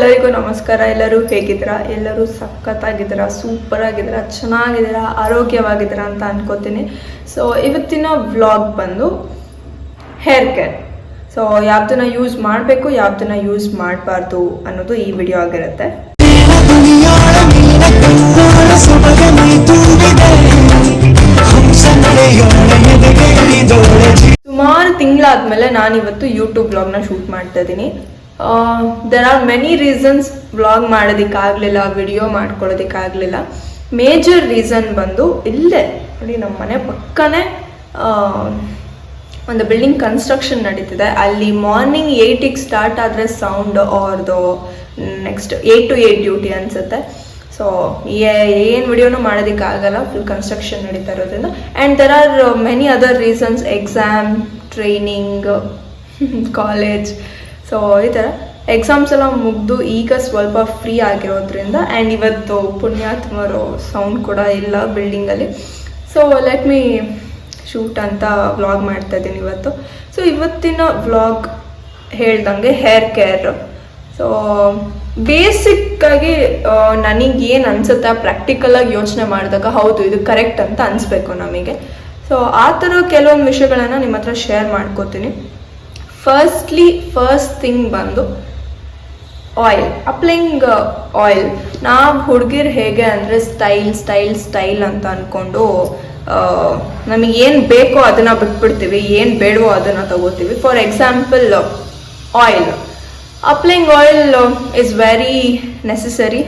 ಎಲ್ಲರಿಗೂ ನಮಸ್ಕಾರ. ಎಲ್ಲರೂ ಹೇಗಿದ್ದೀರಾ? ಎಲ್ಲರೂ ಸಖತ್ತಾಗಿದ್ದೀರಾ, ಸೂಪರ್ ಆಗಿದ್ದೀರಾ, ಚೆನ್ನಾಗಿದ್ದೀರಾ, ಆರೋಗ್ಯವಾಗಿದ್ದೀರಾ ಅಂತ ಅನ್ಕೋತೀನಿ. ಸೊ ಇವತ್ತಿನ ವ್ಲಾಗ್ ಬಂದು ಹೇರ್ ಕೇರ್. ಸೊ ಯಾವ್ದನ್ನ ಯೂಸ್ ಮಾಡಬೇಕು, ಯಾವ್ದನ್ನ ಯೂಸ್ ಮಾಡಬಾರ್ದು ಅನ್ನೋದು ಈ ವಿಡಿಯೋ ಆಗಿರುತ್ತೆ. ಸುಮಾರು ತಿಂಗಳಾದ್ಮೇಲೆ ನಾನಿವತ್ತು ಯೂಟ್ಯೂಬ್ ವ್ಲಾಗ್ನ ಶೂಟ್ ಮಾಡ್ತಾ ಇದ್ದೀನಿ. There are many reasons vlog ಮಾಡೋದಕ್ಕಾಗಲಿಲ್ಲ, ವಿಡಿಯೋ ಮಾಡ್ಕೊಳ್ಳೋದಕ್ಕಾಗಲಿಲ್ಲ. ಮೇಜರ್ ರೀಸನ್ ಬಂದು ಇಲ್ಲೇ ನೋಡಿ, ನಮ್ಮ ಮನೆ ಪಕ್ಕನೇ ಒಂದು ಬಿಲ್ಡಿಂಗ್ ಕನ್ಸ್ಟ್ರಕ್ಷನ್ ನಡೀತಿದೆ. ಅಲ್ಲಿ ಮಾರ್ನಿಂಗ್ 8ಗೆ ಸ್ಟಾರ್ಟ್ ಆದರೆ ಸೌಂಡ್ ಅವ್ರದ್ದು ನೆಕ್ಸ್ಟ್ 8 to 8 ಡ್ಯೂಟಿ ಅನಿಸುತ್ತೆ. ಸೊ ಏನು ವಿಡಿಯೋನು ಮಾಡೋದಕ್ಕಾಗಲ್ಲ, ಫುಲ್ ಕನ್ಸ್ಟ್ರಕ್ಷನ್ ನಡೀತಾ ಇರೋದ್ರಿಂದ. And there are many other reasons, exam, training, college. So ಈ ಥರ ಎಕ್ಸಾಮ್ಸ್ ಎಲ್ಲ ಮುಗಿದು ಈಗ ಸ್ವಲ್ಪ ಫ್ರೀ ಆಗಿರೋದ್ರಿಂದ, ಆ್ಯಂಡ್ ಇವತ್ತು ಪುಣ್ಯಾತ್ಮರು ಸೌಂಡ್ ಕೂಡ ಇಲ್ಲ ಬಿಲ್ಡಿಂಗಲ್ಲಿ. ಸೊ ಲೆಟ್ ಮೀ ಶೂಟ್ ಅಂತ ವ್ಲಾಗ್ ಮಾಡ್ತಾ ಇದ್ದೀನಿ ಇವತ್ತು. ಸೊ ಇವತ್ತಿನ ವ್ಲಾಗ್ ಹೇಳ್ದಂಗೆ ಹೇರ್ ಕೇರ್. ಸೊ ಬೇಸಿಕ್ಕಾಗಿ ನನಗೇನು ಅನಿಸುತ್ತೆ, ಪ್ರಾಕ್ಟಿಕಲಾಗಿ ಯೋಚನೆ ಮಾಡಿದಾಗ ಹೌದು ಇದು ಕರೆಕ್ಟ್ ಅಂತ ಅನಿಸ್ಬೇಕು ನಮಗೆ. ಸೊ ಆ ಥರ ಕೆಲವೊಂದು ವಿಷಯಗಳನ್ನು ನಿಮ್ಮ ಹತ್ರ ಶೇರ್ ಮಾಡ್ಕೋತೀನಿ. ಫಸ್ಟ್ ಥಿಂಗ್ ಬಂದು ಆಯಿಲ್, ಅಪ್ಲೈಯಿಂಗ್ ಆಯಿಲ್. ನಾವು ಹುಡುಗಿರು ಹೇಗೆ ಅಂದರೆ ಸ್ಟೈಲ್ ಅಂತ ಅಂದ್ಕೊಂಡು ನಮಗೆ ಏನು ಬೇಕೋ ಅದನ್ನು ಬಿಟ್ಬಿಡ್ತೀವಿ, ಏನು ಬೇಡವೋ ಅದನ್ನು ತಗೋತೀವಿ. For example oil, applying oil is very necessary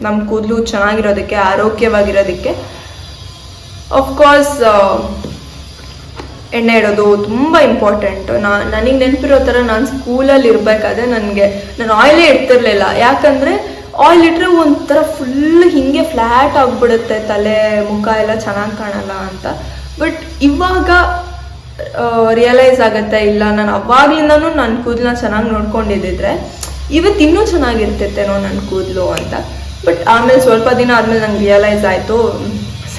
ನಮ್ಮ ಕೂದಲು ಚೆನ್ನಾಗಿರೋದಕ್ಕೆ, ಆರೋಗ್ಯವಾಗಿರೋದಕ್ಕೆ. ಆಫ್ಕೋರ್ಸ್ ಎಣ್ಣೆ ಇಡೋದು ತುಂಬ ಇಂಪಾರ್ಟೆಂಟು. ನನಗೆ ನೆನಪಿರೋ ಥರ ನಾನು ಸ್ಕೂಲಲ್ಲಿ ಇರಬೇಕಾದ್ರೆ ನಾನು ಆಯಿಲೇ ಇಡ್ತಿರ್ಲಿಲ್ಲ. ಯಾಕಂದರೆ ಆಯಿಲ್ ಇಟ್ಟರೆ ಒಂಥರ ಫುಲ್ ಹೀಗೆ ಫ್ಲ್ಯಾಟ್ ಆಗಿಬಿಡುತ್ತೆ, ತಲೆ ಮುಖ ಎಲ್ಲ ಚೆನ್ನಾಗಿ ಕಾಣಲ್ಲ ಅಂತ. ಬಟ್ ಇವಾಗ ರಿಯಲೈಸ್ ಆಗುತ್ತೆ, ಇಲ್ಲ ನಾನು ಅವಾಗ್ಲಿಂದನೂ ನನ್ನ ಕೂದಲನ್ನ ಚೆನ್ನಾಗಿ ನೋಡ್ಕೊಂಡಿದ್ದಿದ್ರೆ ಇವತ್ತು ಇನ್ನೂ ಚೆನ್ನಾಗಿರ್ತಿತ್ತೇನೋ ನನ್ನ ಕೂದಲು ಅಂತ. ಬಟ್ ಆಮೇಲೆ ಸ್ವಲ್ಪ ದಿನ ಆದಮೇಲೆ ನಂಗೆ ರಿಯಲೈಸ್ ಆಯಿತು,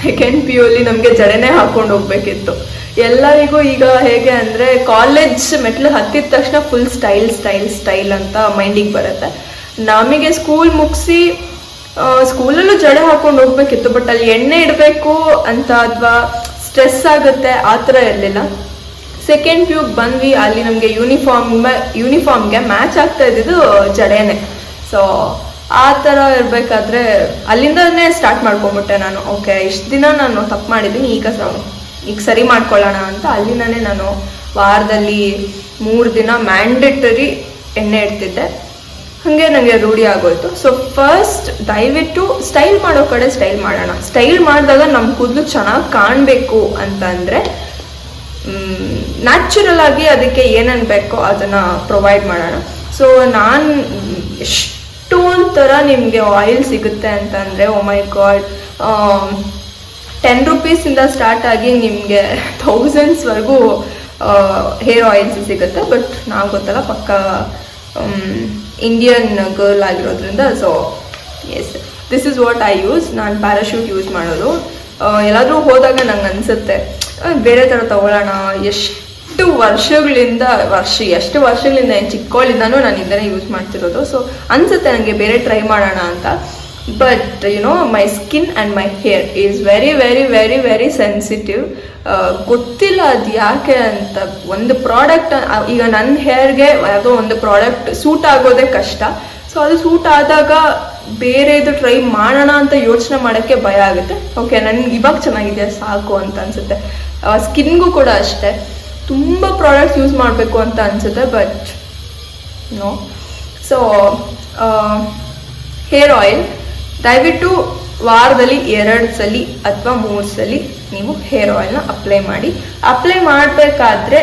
ಸೆಕೆಂಡ್ PU ಅಲ್ಲಿ ನಮಗೆ ಜಡೆನೇ ಹಾಕ್ಕೊಂಡು ಹೋಗ್ಬೇಕಿತ್ತು. ಎಲ್ಲರಿಗೂ ಈಗ ಹೇಗೆ ಅಂದರೆ ಕಾಲೇಜ್ ಮೆಟ್ಲು ಹತ್ತಿದ ತಕ್ಷಣ ಫುಲ್ ಸ್ಟೈಲ್ ಅಂತ ಮೈಂಡಿಗೆ ಬರುತ್ತೆ. ನಮಗೆ ಸ್ಕೂಲ್ ಮುಗಿಸಿ ಸ್ಕೂಲಲ್ಲೂ ಜಡೆ ಹಾಕೊಂಡು ಹೋಗ್ಬೇಕಿತ್ತು, ಬಟ್ ಅಲ್ಲಿ ಎಣ್ಣೆ ಇಡಬೇಕು ಅಂತ ಅಥವಾ ಸ್ಟ್ರೆಸ್ ಆಗುತ್ತೆ ಆ ಥರ ಇರಲಿಲ್ಲ. ಸೆಕೆಂಡ್ PU ಬಂದ್ವಿ, ಅಲ್ಲಿ ನಮಗೆ ಯೂನಿಫಾರ್ಮ್ಗೆ ಮ್ಯಾಚ್ ಆಗ್ತಾ ಇದ್ದಿದ್ದು ಜಡೆನೇ. ಸೊ ಆ ಥರ ಇರಬೇಕಾದ್ರೆ ಅಲ್ಲಿಂದನೇ ಸ್ಟಾರ್ಟ್ ಮಾಡ್ಕೊಂಬಿಟ್ಟೆ ನಾನು. ಓಕೆ, ಇಷ್ಟು ದಿನ ನಾನು ತಪ್ಪು ಮಾಡಿದ್ದೀನಿ, ಈಗ ಸರಿ ಮಾಡ್ಕೊಳ್ಳೋಣ ಅಂತ ಅಲ್ಲಿಂದನೇ ನಾನು ವಾರದಲ್ಲಿ 3 ದಿನ ಮ್ಯಾಂಡೇಟರಿ ಎಣ್ಣೆ ಇಡ್ತಿದ್ದೆ. ಹಾಗೆ ನನಗೆ ರೂಢಿ ಆಗೋಯ್ತು. ಸೊ ಫಸ್ಟ್ ದಯವಿಟ್ಟು ಸ್ಟೈಲ್ ಮಾಡೋ ಕಡೆ ಸ್ಟೈಲ್ ಮಾಡೋಣ. ಸ್ಟೈಲ್ ಮಾಡಿದಾಗ ನಮ್ಮ ಕೂದಲು ಚೆನ್ನಾಗಿ ಕಾಣಬೇಕು ಅಂತಂದರೆ ನ್ಯಾಚುರಲ್ ಆಗಿ ಅದಕ್ಕೆ ಏನೇನು ಬೇಕೋ ಅದನ್ನು ಪ್ರೊವೈಡ್ ಮಾಡೋಣ. ಸೊ ನಾನು ಎಷ್ಟೊಂದು ಥರ ನಿಮಗೆ ಆಯಿಲ್ ಸಿಗುತ್ತೆ ಅಂತಂದರೆ, ಓ ಮೈ ಗಾಡ್, 10 ರೂಪೀಸಿಂದ ಸ್ಟಾರ್ಟ್ ಆಗಿ ನಿಮಗೆ ಥೌಸಂಡ್ಸ್ವರೆಗೂ ಹೇರ್ ಆಯಿಲ್ಸ್ ಸಿಗುತ್ತೆ. ಬಟ್ ನಾವು ಗೊತ್ತಲ್ಲ, ಪಕ್ಕ ಇಂಡಿಯನ್ ಗರ್ಲ್ ಆಗಿರೋದ್ರಿಂದ. So yes, this is what I use. ನಾನು ಪ್ಯಾರಾಶೂಟ್ ಯೂಸ್ ಮಾಡೋದು. ಎಲ್ಲಾದರೂ ಹೋದಾಗ ನಂಗೆ ಅನಿಸುತ್ತೆ ಬೇರೆ ಥರ ತೊಗೊಳ್ಳೋಣ. ಎಷ್ಟು ವರ್ಷಗಳಿಂದ ಏನು ಚಿಕ್ಕವಳಿಂದನೂ ನಾನು ಇದನ್ನೇ ಯೂಸ್ ಮಾಡ್ತಿರೋದು. ಸೊ ಅನಿಸುತ್ತೆ ನನಗೆ ಬೇರೆ ಟ್ರೈ ಮಾಡೋಣ ಅಂತ. But my skin and my hair is very very very very sensitive. ಗೊತ್ತಿಲ್ಲ ಅದು ಯಾಕೆ ಅಂತ. ಒಂದು ಪ್ರಾಡಕ್ಟ್, ಈಗ ನನ್ನ ಹೇರ್ಗೆ ಯಾವುದೋ ಒಂದು ಪ್ರಾಡಕ್ಟ್ ಸೂಟ್ ಆಗೋದೇ ಕಷ್ಟ. ಸೊ ಅದು ಸೂಟ್ ಆದಾಗ ಬೇರೆದು ಟ್ರೈ ಮಾಡೋಣ ಅಂತ ಯೋಚನೆ ಮಾಡೋಕ್ಕೆ ಭಯ ಆಗುತ್ತೆ. ಓಕೆ, ನನಗೆ ಇವಾಗ ಚೆನ್ನಾಗಿದೆ ಸಾಕು ಅಂತ ಅನಿಸುತ್ತೆ. ಸ್ಕಿನ್ಗೂ ಕೂಡ ಅಷ್ಟೇ, ತುಂಬ ಪ್ರಾಡಕ್ಟ್ಸ್ ಯೂಸ್ ಮಾಡಬೇಕು ಅಂತ ಅನಿಸುತ್ತೆ, but no. So hair oil ದಯವಿಟ್ಟು ವಾರದಲ್ಲಿ 2 ಸಲ ಅಥವಾ 3 ಸಲ ನೀವು ಹೇರ್ ಆಯಿಲ್ನ ಅಪ್ಲೈ ಮಾಡಬೇಕಾದ್ರೆ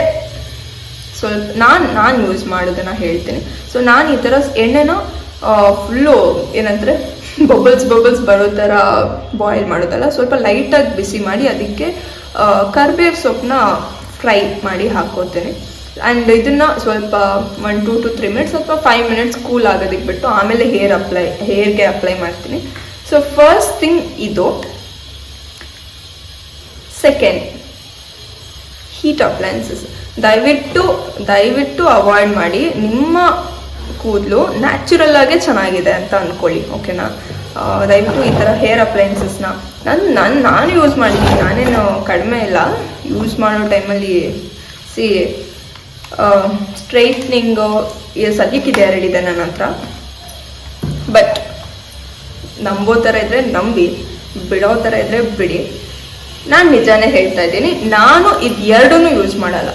ಸ್ವಲ್ಪ ನಾನು ಯೂಸ್ ಮಾಡೋದನ್ನು ಹೇಳ್ತೀನಿ. ಸೊ ನಾನು ಈ ಥರ ಎಣ್ಣೆನ ಫುಲ್ಲು ಏನಂದರೆ ಬಬಲ್ಸ್ ಬರೋ ಥರ ಬಾಯ್ಲ್ ಮಾಡೋದಲ್ಲ, ಸ್ವಲ್ಪ ಲೈಟಾಗಿ ಬಿಸಿ ಮಾಡಿ ಅದಕ್ಕೆ ಕರಿಬೇವು ಸೊಪ್ಪನ್ನ ಫ್ರೈ ಮಾಡಿ ಹಾಕೋತೀನಿ. ಆ್ಯಂಡ್ ಇದನ್ನು ಸ್ವಲ್ಪ 1 to 3 ಮಿನಿಟ್ಸ್ ಅಥವಾ 5 ಮಿನಿಟ್ಸ್ ಕೂಲ್ ಆಗೋದಕ್ಕೆ ಬಿಟ್ಟು ಆಮೇಲೆ ಹೇರ್ಗೆ ಅಪ್ಲೈ ಮಾಡ್ತೀನಿ. ಸೊ ಫಸ್ಟ್ ಥಿಂಗ್ ಇದು. ಸೆಕೆಂಡ್, ಹೀಟ್ ಅಪ್ಲೈನ್ಸಸ್ ದಯವಿಟ್ಟು ಅವಾಯ್ಡ್ ಮಾಡಿ. ನಿಮ್ಮ ಕೂದಲು ನ್ಯಾಚುರಲ್ ಆಗೇ ಚೆನ್ನಾಗಿದೆ ಅಂತ ಅಂದ್ಕೊಳ್ಳಿ, ಓಕೆನಾ. ದಯವಿಟ್ಟು ಈ ಥರ ಹೇರ್ ಅಪ್ಲೈನ್ಸಸ್ನ ನಾನು ಯೂಸ್ ಮಾಡಿದ್ದೀನಿ, ನಾನೇನು ಕಡಿಮೆ ಇಲ್ಲ ಯೂಸ್ ಮಾಡೋ ಟೈಮಲ್ಲಿ. ಸ್ಟ್ರೈಟ್ನಿಂಗು ಸದ್ಯಕ್ಕಿದೆ 2 ಇದೆ ನನ್ನ ಹತ್ರ. ಬಟ್ ನಂಬೋ ಥರ ಇದ್ದರೆ ನಂಬಿ, ಬಿಡೋ ಥರ ಇದ್ದರೆ ಬಿಡಿ. ನಾನು ನಿಜಾನೇ ಹೇಳ್ತಾ ಇದ್ದೀನಿ, ನಾನು ಇದು ಎರಡೂ ಯೂಸ್ ಮಾಡಲ್ಲ.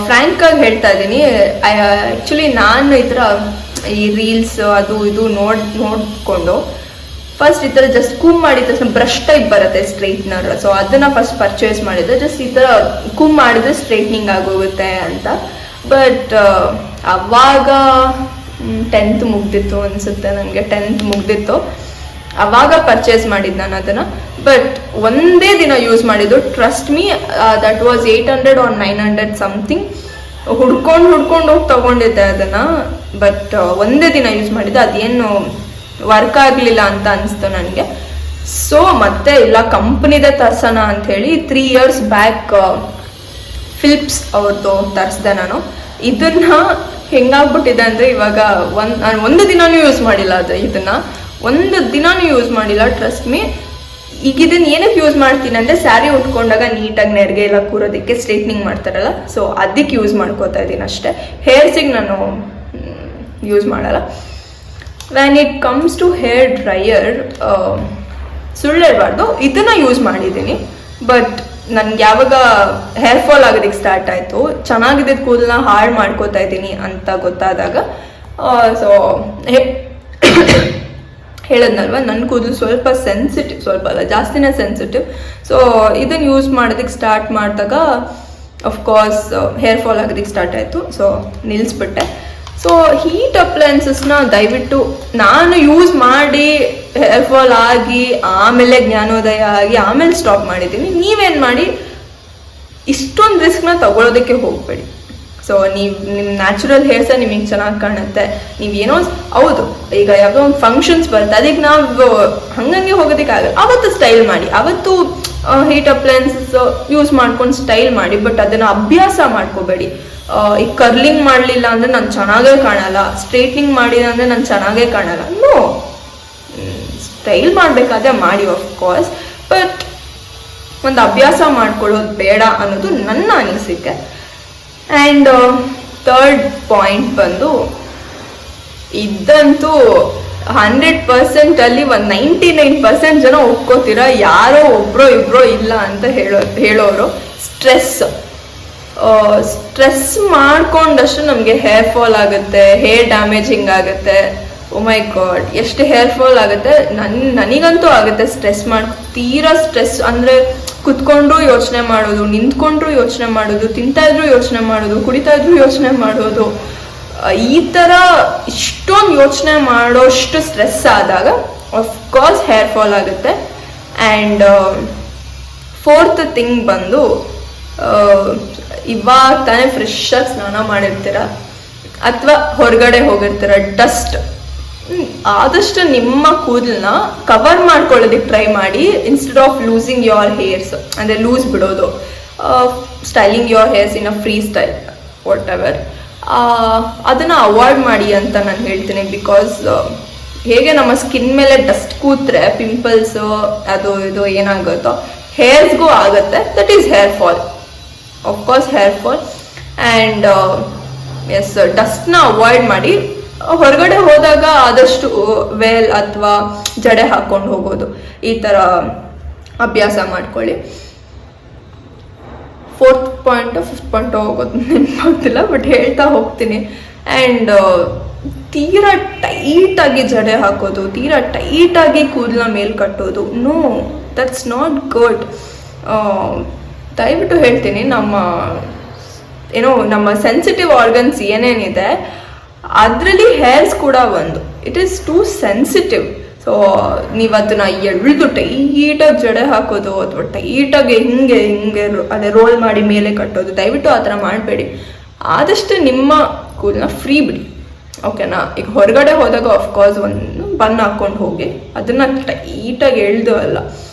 ಫ್ರ್ಯಾಂಕಾಗಿ ಹೇಳ್ತಾ ಇದ್ದೀನಿ. ಆ್ಯಕ್ಚುಲಿ ನಾನು ಈ ಥರ ಈ ರೀಲ್ಸ್ ಅದು ಇದು ನೋಡಿಕೊಂಡು ಫಸ್ಟ್ ಈ ಥರ ಜಸ್ಟ್ ಕೂಮ್ ಮಾಡಿದ ತಕ್ಷಣ ಬ್ರಷ್ ಟೈಪ್ ಬರುತ್ತೆ ಸ್ಟ್ರೈಟ್ನರ್, ಸೊ ಅದನ್ನು ಫಸ್ಟ್ ಪರ್ಚೇಸ್ ಮಾಡಿದ್ದೆ. ಜಸ್ಟ್ ಈ ಥರ ಕೂಮ್ ಮಾಡಿದ್ರೆ ಸ್ಟ್ರೈಟ್ನಿಂಗ್ ಆಗೋಗುತ್ತೆ ಅಂತ. ಬಟ್ ಅವಾಗ 10th ಮುಗ್ದಿತ್ತು ಅನಿಸುತ್ತೆ ನನಗೆ, 10th ಮುಗ್ದಿತ್ತು ಅವಾಗ ಪರ್ಚೇಸ್ ಮಾಡಿದ್ದು ನಾನು ಅದನ್ನು. ಬಟ್ ಒಂದೇ ದಿನ ಯೂಸ್ ಮಾಡಿದ್ದು, trust me, that was 800 or 900 something. ಹುಡ್ಕೊಂಡು ಹೋಗಿ ತೊಗೊಂಡಿದ್ದೆ ಅದನ್ನು. ಬಟ್ ಒಂದೇ ದಿನ ಯೂಸ್ ಮಾಡಿದ್ದೆ, ಅದೇನು ವರ್ಕ್ ಆಗಲಿಲ್ಲ ಅಂತ ಅನಿಸ್ತು ನನಗೆ. ಸೊ ಮತ್ತೆ ಇಲ್ಲ, ಕಂಪ್ನಿದೇ ತರ್ಸೋಣ ಅಂಥೇಳಿ 3 years ಬ್ಯಾಕ್ ಫಿಲಿಪ್ಸ್ ಅವ್ರದ್ದು ತರಿಸ್ದೆ ನಾನು. ಇದನ್ನ ಹೆಂಗಾಗ್ಬಿಟ್ಟಿದೆ ಅಂದರೆ ಇವಾಗ ನಾನು ಒಂದು ದಿನಾನೂ ಯೂಸ್ ಮಾಡಿಲ್ಲ ಇದನ್ನು, ಒಂದು ದಿನಾನೂ ಯೂಸ್ ಮಾಡಿಲ್ಲ, ಟ್ರಸ್ಟ್ ಮೀ. ಈಗ ಇದನ್ನು ಏನಕ್ಕೆ ಯೂಸ್ ಮಾಡ್ತೀನಿ ಅಂದರೆ ಸ್ಯಾರಿ ಉಟ್ಕೊಂಡಾಗ ನೀಟಾಗಿ ನೆರಿಗೆ ಎಲ್ಲ ಕೂರೋದಕ್ಕೆ ಸ್ಟ್ರೈಟ್ನಿಂಗ್ ಮಾಡ್ತಾರಲ್ಲ, ಸೊ ಅದಕ್ಕೆ ಯೂಸ್ ಮಾಡ್ಕೋತಾ ಇದ್ದೀನಿ ಅಷ್ಟೇ. ಹೇರ್ಸಿಗೆ ನಾನು ಯೂಸ್ ಮಾಡಲ್ಲ. When it comes to hair dryer, ಸುಳ್ಳು ಹೇಳ್ಬಾರ್ದು, ಇದನ್ನು ಯೂಸ್ ಮಾಡಿದ್ದೀನಿ. ಬಟ್ ನನಗೆ ಯಾವಾಗ ಹೇರ್ ಫಾಲ್ ಆಗೋದಕ್ಕೆ ಸ್ಟಾರ್ಟ್ ಆಯಿತು, ಚೆನ್ನಾಗಿದ್ದ ಕೂದಲನ್ನ ಹಾಳು ಮಾಡ್ಕೋತಾ ಇದ್ದೀನಿ ಅಂತ ಗೊತ್ತಾದಾಗ, ಸೊ ಹೇಳದ್ನಲ್ವ, ನನ್ನ ಕೂದಲು ಸ್ವಲ್ಪ ಸೆನ್ಸಿಟಿವ್, ಸ್ವಲ್ಪ ಅಲ್ಲ ಜಾಸ್ತಿನೇ ಸೆನ್ಸಿಟಿವ್. ಸೊ ಇದನ್ನು ಯೂಸ್ ಮಾಡೋದಕ್ಕೆ ಸ್ಟಾರ್ಟ್ ಮಾಡಿದಾಗ ಅಫ್ಕೋರ್ಸ್ ಹೇರ್ ಫಾಲ್ ಆಗೋದಕ್ಕೆ ಸ್ಟಾರ್ಟ್ ಆಯಿತು. ಸೊ ನಿಲ್ಲಿಸ್ಬಿಟ್ಟೆ. ಸೊ ಹೀಟ್ ಅಪ್ಲೈನ್ಸಸ್ನ ದಯವಿಟ್ಟು, ನಾನು ಯೂಸ್ ಮಾಡಿ ಹೇರ್ ಫಾಲ್ ಆಗಿ ಆಮೇಲೆ ಜ್ಞಾನೋದಯ ಆಗಿ ಆಮೇಲೆ ಸ್ಟಾಪ್ ಮಾಡಿದ್ದೀನಿ. ನೀವೇನು ಮಾಡಿ, ಇಷ್ಟೊಂದು ರಿಸ್ಕ್ನ ತಗೊಳ್ಳೋದಕ್ಕೆ ಹೋಗಬೇಡಿ. ಸೊ ನಿಮ್ಮ ನ್ಯಾಚುರಲ್ ಹೇರ್ಸೇ ನಿಮಗೆ ಚೆನ್ನಾಗಿ ಕಾಣುತ್ತೆ. ನೀವೇನೋ ಹೌದು, ಈಗ ಯಾವುದೋ ಒಂದು ಫಂಕ್ಷನ್ಸ್ ಬರುತ್ತೆ, ಅದಕ್ಕೆ ನಾವು ಹಂಗಂಗೆ ಹೋಗೋದಕ್ಕಾಗಲ್ಲ, ಅವತ್ತು ಸ್ಟೈಲ್ ಮಾಡಿ, ಅವತ್ತು ಹೀಟ್ ಅಪ್ಲೈನ್ಸಸ್ ಯೂಸ್ ಮಾಡ್ಕೊಂಡು ಸ್ಟೈಲ್ ಮಾಡಿ. ಬಟ್ ಅದನ್ನು ಅಭ್ಯಾಸ ಮಾಡ್ಕೋಬೇಡಿ. ಈಗ ಕರ್ಲಿಂಗ್ ಮಾಡಲಿಲ್ಲ ಅಂದರೆ ನಾನು ಚೆನ್ನಾಗೇ ಕಾಣಲ್ಲ, ಸ್ಟ್ರೈಟ್ನಿಂಗ್ ಮಾಡಿಲ್ಲ ಅಂದರೆ ನಾನು ಚೆನ್ನಾಗೇ ಕಾಣಲ್ಲ. ನೋ, ಸ್ಟೈಲ್ ಮಾಡಬೇಕಾದ್ರೆ ಮಾಡಿ ಆಫ್ಕೋರ್ಸ್, ಬಟ್ ಒಂದು ಅಭ್ಯಾಸ ಮಾಡ್ಕೊಳ್ಳೋದು ಬೇಡ ಅನ್ನೋದು ನನ್ನ ಅನಿಸಿಕೆ. ಆ್ಯಂಡ್ 3rd ಪಾಯಿಂಟ್ ಬಂದು, ಇದಂತೂ 100% ಅಲ್ಲಿ ಒಂದು 99% ಜನ ಒಪ್ಕೋತೀರ, ಯಾರೋ ಒಬ್ಬರೋ ಇಬ್ಬರೋ ಇಲ್ಲ ಅಂತ ಹೇಳೋರು, ಸ್ಟ್ರೆಸ್ ಮಾಡ್ಕೊಂಡಷ್ಟು ನಮಗೆ ಹೇರ್ ಫಾಲ್ ಆಗುತ್ತೆ, ಹೇರ್ ಡ್ಯಾಮೇಜಿಂಗ್ ಆಗುತ್ತೆ. ಓ ಮೈ ಗಾಡ್, ಎಷ್ಟು ಹೇರ್ ಫಾಲ್ ಆಗುತ್ತೆ. ನನಗಂತೂ ಆಗುತ್ತೆ ಸ್ಟ್ರೆಸ್ ತೀರಾ ಸ್ಟ್ರೆಸ್ ಅಂದರೆ ಕುತ್ಕೊಂಡ್ರು ಯೋಚನೆ ಮಾಡೋದು, ನಿಂತ್ಕೊಂಡ್ರು ಯೋಚನೆ ಮಾಡೋದು, ತಿಂತಾ ಇದ್ರು ಯೋಚನೆ ಮಾಡೋದು, ಕುಡಿತಾ ಇದ್ರು ಯೋಚನೆ ಮಾಡೋದು, ಈ ಥರ ಇಷ್ಟೊಂದು ಯೋಚನೆ ಮಾಡೋಷ್ಟು ಸ್ಟ್ರೆಸ್ ಆದಾಗ ಆಫ್ಕೋರ್ಸ್ ಹೇರ್ ಫಾಲ್ ಆಗುತ್ತೆ. ಆ್ಯಂಡ್ 4th ಥಿಂಗ್ ಬಂದು, ಇವಾಗ ತಾನೇ ಫ್ರೆಶ್ ಆಗಿ ಸ್ನಾನ ಮಾಡಿರ್ತೀರ ಅಥವಾ ಹೊರಗಡೆ ಹೋಗಿರ್ತೀರ, ಡಸ್ಟ್ ಆದಷ್ಟು ನಿಮ್ಮ ಕೂದಲನ್ನ ಕವರ್ ಮಾಡ್ಕೊಳ್ಳೋದಕ್ಕೆ ಟ್ರೈ ಮಾಡಿ, instead of losing your hairs, ಅಂದರೆ ಲೂಸ್ ಬಿಡೋದು, styling your hairs in a free style what ever, ಅದನ್ನು ಅವಾಯ್ಡ್ ಮಾಡಿ ಅಂತ ನಾನು ಹೇಳ್ತೀನಿ. ಬಿಕಾಸ್ ಹೇಗೆ ನಮ್ಮ ಸ್ಕಿನ್ ಮೇಲೆ ಡಸ್ಟ್ ಕೂತ್ರೆ ಪಿಂಪಲ್ಸು ಅದು ಇದು ಏನಾಗುತ್ತೋ ಹೇರ್ಸ್ಗೂ ಆಗುತ್ತೆ. That is hair fall, of course hair fall. And yes, ಡಸ್ಟ್ನ ಅವಾಯ್ಡ್ ಮಾಡಿ. ಹೊರಗಡೆ ಹೋದಾಗ ಆದಷ್ಟು ವೇಲ್ ಅಥವಾ ಜಡೆ ಹಾಕ್ಕೊಂಡು ಹೋಗೋದು, ಈ ಥರ ಅಭ್ಯಾಸ ಮಾಡ್ಕೊಳ್ಳಿ. 4th ಪಾಯಿಂಟು 5th ಪಾಯಿಂಟು ಹೋಗೋದು ನೆನಪಾಗ್ತಿಲ್ಲ, ಬಟ್ ಹೇಳ್ತಾ ಹೋಗ್ತೀನಿ. ಆ್ಯಂಡ್ ತೀರಾ ಟೈಟಾಗಿ ಜಡೆ ಹಾಕೋದು, ತೀರಾ ಟೈಟಾಗಿ ಕೂದಲ ಮೇಲೆ ಕಟ್ಟೋದು, ನೋ, ದಟ್ಸ್ ನಾಟ್ ಗುಡ್. ದಯವಿಟ್ಟು ಹೇಳ್ತೀನಿ, ನಮ್ಮ ಸೆನ್ಸಿಟಿವ್ ಆರ್ಗನ್ಸ್ ಏನೇನಿದೆ ಅದರಲ್ಲಿ ಹೇರ್ಸ್ ಕೂಡ ಒಂದು. It is two sensitive. So ನೀವು ಅದನ್ನ ಎಳ್ದು ಟೈಟಾಗಿ ಜಡೆ ಹಾಕೋದು ಅಥವಾ ಟೈಟಾಗಿ ಹಿಂಗೆ ಅದೇ ರೋಲ್ ಮಾಡಿ ಮೇಲೆ ಕಟ್ಟೋದು, ದಯವಿಟ್ಟು ಆ ಥರ ಮಾಡಬೇಡಿ. ಆದಷ್ಟು ನಿಮ್ಮ ಕೂದಲನ್ನ ಫ್ರೀ ಬಿಡಿ, ಓಕೆನಾ. ಈಗ ಹೊರಗಡೆ ಹೋದಾಗ ಆಫ್ಕೋರ್ಸ್ ಒಂದು ಬನ್ ಹಾಕ್ಕೊಂಡು ಹೋಗಿ, ಅದನ್ನು ಟೈಟಾಗಿ ಎಳ್ದು ಅಲ್ಲ.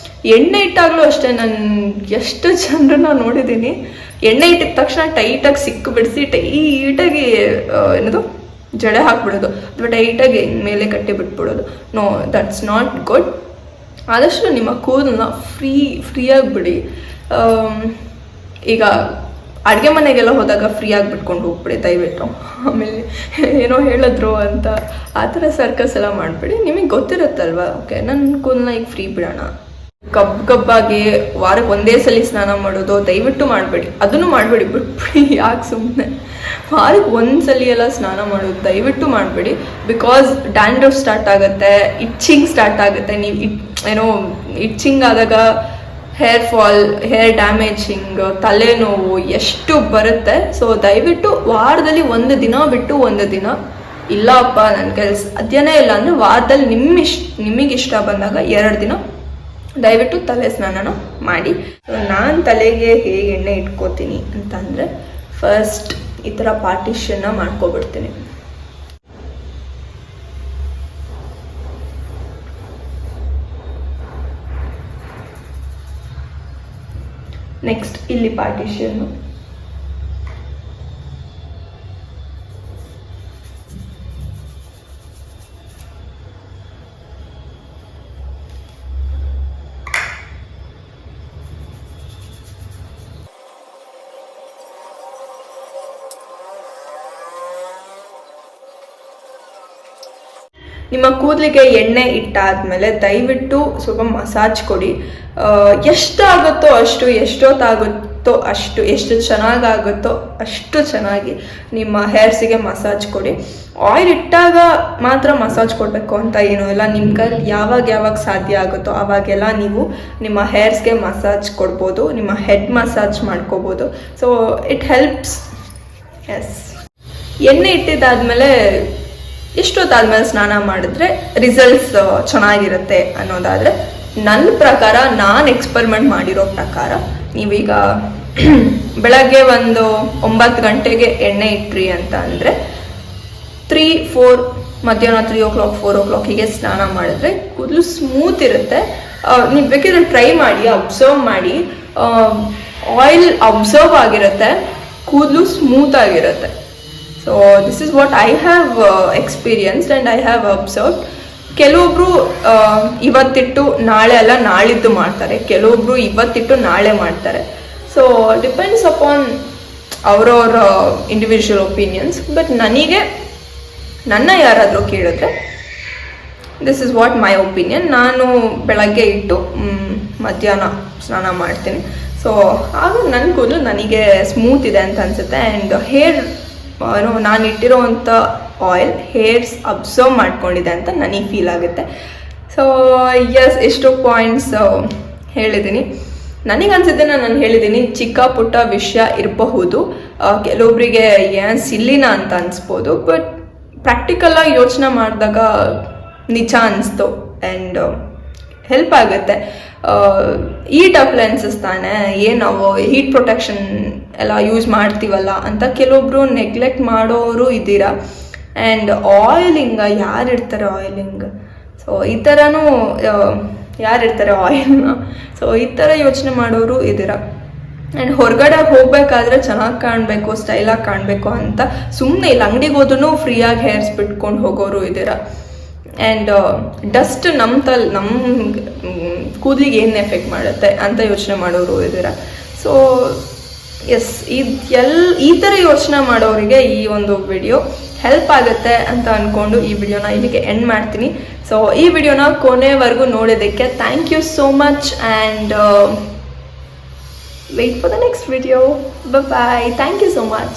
ಎಣ್ಣೆ ಇಟ್ಟಾಗಲೂ ಅಷ್ಟೇ, ನಾನು ಎಷ್ಟು ಜನರನ್ನ ನೋಡಿದ್ದೀನಿ, ಎಣ್ಣೆ ಇಟ್ಟಿದ ತಕ್ಷಣ ಟೈಟಾಗಿ ಸಿಕ್ಕು ಬಿಡಿಸಿ ಟೈಟಾಗಿ ಏನದು ಜಡೆ ಹಾಕ್ಬಿಡೋದು ಅಥವಾ ಟೈಟಾಗಿ ಮೇಲೆ ಕಟ್ಟಿ ಬಿಟ್ಬಿಡೋದು. No, that's not good. ಆದಷ್ಟು ನಿಮ್ಮ ಕೂದಲನ್ನ ಫ್ರೀಯಾಗಿ ಬಿಡಿ. ಈಗ ಅಡುಗೆ ಮನೆಗೆಲ್ಲ ಹೋದಾಗ ಫ್ರೀಯಾಗಿ ಬಿಟ್ಕೊಂಡು ಹೋಗ್ಬಿಡಿ ದಯವಿಟ್ಟು. ಆಮೇಲೆ ಏನೋ ಹೇಳಿದ್ರು ಅಂತ ಆ ಥರ ಸರ್ಕಸ್ ಎಲ್ಲ ಮಾಡಿಬಿಡಿ. ನಿಮಗೆ ಗೊತ್ತಿರುತ್ತಲ್ವ, ಓಕೆ ನನ್ನ ಕೂದಲನ್ನ ಈಗ ಫ್ರೀ ಬಿಡೋಣ. ಕಬ್ಬಾಗಿ ವಾರಕ್ಕೆ ಒಂದೇ ಸಲ ಸ್ನಾನ ಮಾಡೋದು ದಯವಿಟ್ಟು ಮಾಡಬೇಡಿ. ಅದನ್ನು ಮಾಡಬೇಡಿ, ಬಿಟ್ಬಿಡಿ. ಯಾಕೆ ಸುಮ್ಮನೆ ವಾರಕ್ಕೆ ಒಂದ್ಸಲಿ ಎಲ್ಲ ಸ್ನಾನ ಮಾಡೋದು ದಯವಿಟ್ಟು ಮಾಡಬೇಡಿ. ಬಿಕಾಸ್ ಡ್ಯಾಂಡ್ರಫ್ ಸ್ಟಾರ್ಟ್ ಆಗುತ್ತೆ, ಇಚ್ಚಿಂಗ್ ಸ್ಟಾರ್ಟ್ ಆಗುತ್ತೆ. ನೀವು ಏನೋ ಇಚ್ಚಿಂಗ್ ಆದಾಗ ಹೇರ್ ಫಾಲ್, ಹೇರ್ ಡ್ಯಾಮೇಜಿಂಗ್, ತಲೆನೋವು ಎಷ್ಟು ಬರುತ್ತೆ. ಸೊ ದಯವಿಟ್ಟು ವಾರದಲ್ಲಿ ಒಂದು ದಿನ ಬಿಟ್ಟು ಒಂದು ದಿನ, ಇಲ್ಲಪ್ಪ ನನ್ನ ಕೆಲಸ ಅದೇನೇ ಇಲ್ಲ ಅಂದರೆ ವಾರದಲ್ಲಿ ನಿಮಗಿಷ್ಟ ಬಂದಾಗ 2 ದಿನ ದಯವಿಟ್ಟು ತಲೆ ಸ್ನಾನನ ಮಾಡಿ. ನಾನು ತಲೆಗೆ ಹೇಗೆ ಎಣ್ಣೆ ಇಟ್ಕೋತೀನಿ ಅಂತಂದರೆ, ಫಸ್ಟ್ ಈ ಥರ ಪಾರ್ಟಿಷನ್ನ ಮಾಡ್ಕೊಬಿಡ್ತೀನಿ. ನೆಕ್ಸ್ಟ್ ಇಲ್ಲಿ ಪಾರ್ಟಿಷನ್ನು, ನಿಮ್ಮ ಕೂದಲಿಗೆ ಎಣ್ಣೆ ಇಟ್ಟಾದ್ಮೇಲೆ ದಯವಿಟ್ಟು ಸ್ವಲ್ಪ ಮಸಾಜ್ ಕೊಡಿ. ಎಷ್ಟಾಗುತ್ತೋ ಅಷ್ಟು, ಎಷ್ಟೊತ್ತಾಗುತ್ತೋ ಅಷ್ಟು, ಎಷ್ಟು ಚೆನ್ನಾಗಾಗುತ್ತೋ ಅಷ್ಟು ಚೆನ್ನಾಗಿ ನಿಮ್ಮ ಹೇರ್ಸಿಗೆ ಮಸಾಜ್ ಕೊಡಿ. ಆಯಿಲ್ ಇಟ್ಟಾಗ ಮಾತ್ರ ಮಸಾಜ್ ಕೊಡಬೇಕು ಅಂತ ಏನೂ ಇಲ್ಲ. ನಿಮ್ಮ ಕೈಲಿ ಯಾವಾಗ ಸಾಧ್ಯ ಆಗುತ್ತೋ ಆವಾಗೆಲ್ಲ ನೀವು ನಿಮ್ಮ ಹೇರ್ಸ್ಗೆ ಮಸಾಜ್ ಕೊಡ್ಬೋದು, ನಿಮ್ಮ ಹೆಡ್ ಮಸಾಜ್ ಮಾಡ್ಕೋಬೋದು. So it helps. ಎಸ್, ಎಣ್ಣೆ ಇಟ್ಟಿದ್ದಾದ್ಮೇಲೆ ಎಷ್ಟೊತ್ತಾದ್ಮೇಲೆ ಸ್ನಾನ ಮಾಡಿದ್ರೆ ರಿಸಲ್ಟ್ಸ್ ಚೆನ್ನಾಗಿರುತ್ತೆ ಅನ್ನೋದಾದರೆ, ನನ್ನ ಪ್ರಕಾರ, ನಾನು ಎಕ್ಸ್ಪರಿಮೆಂಟ್ ಮಾಡಿರೋ ಪ್ರಕಾರ, ನೀವೀಗ ಬೆಳಗ್ಗೆ ಒಂದು 9 ಗಂಟೆಗೆ ಎಣ್ಣೆ ಇಟ್ರಿ ಅಂತ ಅಂದರೆ 3-4 ಮಧ್ಯಾಹ್ನ 3 o'clock 4 o'clock ಹೀಗೆ ಸ್ನಾನ ಮಾಡಿದ್ರೆ ಕೂದಲು ಸ್ಮೂತ್ ಇರುತ್ತೆ. ನೀವು ಬೇಕಿದ್ರೆ ಟ್ರೈ ಮಾಡಿ, ಅಬ್ಸರ್ವ್ ಮಾಡಿ. ಆಯಿಲ್ ಅಬ್ಸರ್ವ್ ಆಗಿರುತ್ತೆ, ಕೂದಲು ಸ್ಮೂತ್ ಆಗಿರುತ್ತೆ. So this is what I have experienced and I have observed. ಕೆಲವೊಬ್ರು ಇವತ್ತಿಟ್ಟು ನಾಳೆ ಅಲ್ಲ ನಾಳಿದ್ದು ಮಾಡ್ತಾರೆ, ಕೆಲವೊಬ್ರು ಇವತ್ತಿಟ್ಟು ನಾಳೆ ಮಾಡ್ತಾರೆ. ಸೊ ಡಿಪೆಂಡ್ಸ್ ಅಪಾನ್ ಅವರವ್ರ ಇಂಡಿವಿಜುವಲ್ ಒಪಿನಿಯನ್ಸ್. ಬಟ್ ನನ್ನ ಯಾರಾದರೂ ಕೇಳಿದ್ರೆ this is what my opinion. ನಾನು ಬೆಳಗ್ಗೆ ಇಟ್ಟು ಮಧ್ಯಾಹ್ನ ಸ್ನಾನ ಮಾಡ್ತೀನಿ. ಸೊ ಆಗ ನನ್ನ ಕೂದಲು ನನಗೆ ಸ್ಮೂತ್ ಇದೆ ಅಂತ ಅನಿಸುತ್ತೆ. ಆ್ಯಂಡ್ ಹೇರ್ ನಾನು ಇಟ್ಟಿರೋವಂಥ ಆಯಿಲ್ ಹೇರ್ಸ್ ಅಬ್ಸರ್ವ್ ಮಾಡ್ಕೊಂಡಿದೆ ಅಂತ ನನಗೆ ಫೀಲ್ ಆಗುತ್ತೆ. ಸೊ ಎಸ್, ಎಷ್ಟು ಪಾಯಿಂಟ್ಸ್ ಹೇಳಿದ್ದೀನಿ. ನನಗನ್ಸುತ್ತೆ ನಾನು ಹೇಳಿದ್ದೀನಿ, ಚಿಕ್ಕ ಪುಟ್ಟ ವಿಷಯ ಇರಬಹುದು, ಕೆಲವೊಬ್ಬರಿಗೆ ಏನು ಸಿಲ್ಲಿನ ಅಂತ ಅನಿಸ್ಬೋದು. ಬಟ್ ಪ್ರಾಕ್ಟಿಕಲಾಗಿ ಯೋಚನೆ ಮಾಡಿದಾಗ ನಿಜ ಅನಿಸ್ತು. ಆ್ಯಂಡ್ ಹೆಲ್ಪ್ ಆಗುತ್ತೆ. ಹೀಟ್ ಅಪ್ಲೈನ್ಸಸ್ ತಾನೇ, ಏನು ನಾವು ಹೀಟ್ ಪ್ರೊಟೆಕ್ಷನ್ ಎಲ್ಲ ಯೂಸ್ ಮಾಡ್ತೀವಲ್ಲ ಅಂತ ಕೆಲವೊಬ್ರು ನೆಗ್ಲೆಕ್ಟ್ ಮಾಡೋರು ಇದ್ದೀರಾ. ಆ್ಯಂಡ್ ಆಯಿಲಿಂಗ ಯಾರಿಡ್ತಾರೆ ಆಯಿಲಿಂಗ್? ಸೊ ಈ ಥರನೂ ಯಾರಿರ್ತಾರೆ ಆಯಿಲ್ನ? ಸೊ ಈ ಥರ ಯೋಚನೆ ಮಾಡೋರು ಇದ್ದೀರಾ. ಆ್ಯಂಡ್ ಹೊರಗಡೆ ಹೋಗಬೇಕಾದ್ರೆ ಚೆನ್ನಾಗಿ ಕಾಣಬೇಕು, ಸ್ಟೈಲಾಗಿ ಕಾಣಬೇಕು ಅಂತ ಸುಮ್ಮನೆ ಇಲ್ಲ ಅಂಗಡಿಗೆ ಹೋದ್ರೂ ಫ್ರೀಯಾಗಿ ಹೇರ್ಸ್ ಬಿಟ್ಕೊಂಡು ಹೋಗೋರು ಇದ್ದೀರಾ. ಆ್ಯಂಡ್ ಡಸ್ಟ್ ನಮ್ಮ ಕೂದಲಿಗೆ ಏನು ಎಫೆಕ್ಟ್ ಮಾಡುತ್ತೆ ಅಂತ ಯೋಚನೆ ಮಾಡೋರು ಇದ್ದೀರಾ. ಸೊ ಎಸ್, ಈ ಥರ ಯೋಚನೆ ಮಾಡೋರಿಗೆ ಈ ಒಂದು ವಿಡಿಯೋ ಹೆಲ್ಪ್ ಆಗುತ್ತೆ ಅಂತ ಅಂದ್ಕೊಂಡು ಈ ವಿಡಿಯೋನ ಇಲ್ಲಿಗೆ ಎಂಡ್ ಮಾಡ್ತೀನಿ. ಸೊ ಈ ವಿಡಿಯೋನ ಕೊನೆವರೆಗೂ ನೋಡೋದಕ್ಕೆ thank you so much. And wait for the next video. Bye bye. Thank you so much.